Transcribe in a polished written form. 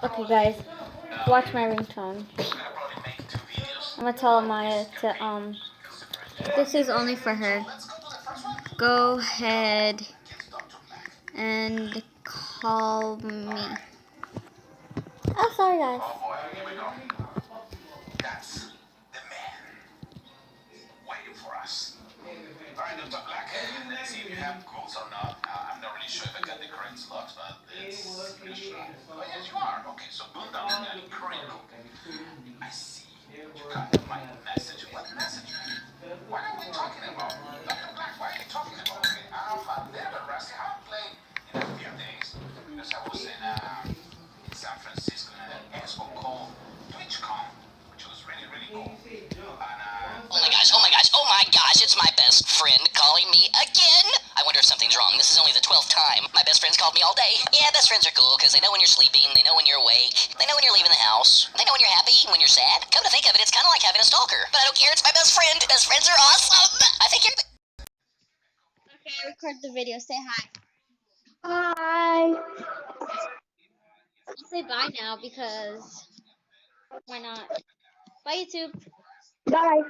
Okay, guys, watch my ringtone. I'm gonna tell Amyah to this is only for her. Go ahead and call me. Oh, sorry, guys. Oh boy, here we go. That's the man waiting for us. All right, Dr. Black, let's see if you have quotes or not. I'm not really sure if I got the correct slot, but it's pretty strong. Oh, yes, you are. Okay, so Bunda is very critical. I see. You got my message. What message, man? What are we talking about? Dr. Black, what are you talking about? Okay, I'm a little rusty. I haven't played in a few days because I was in San Francisco in an expo called TwitchCon, which was really, really cool. And, Oh my gosh, it's my best friend calling me again. I wonder if something's wrong. This is only the 12th time. My best friend's called me all day. Yeah, best friends are cool because they know when you're sleeping, they know when you're awake, they know when you're leaving the house, they know when you're happy, when you're sad. Come to think of it, it's kind of like having a stalker. But I don't care, it's my best friend. Best friends are awesome. I think you're... Okay, I record the video. Say hi. Hi. I'll say bye now because why not? Bye, YouTube. Bye.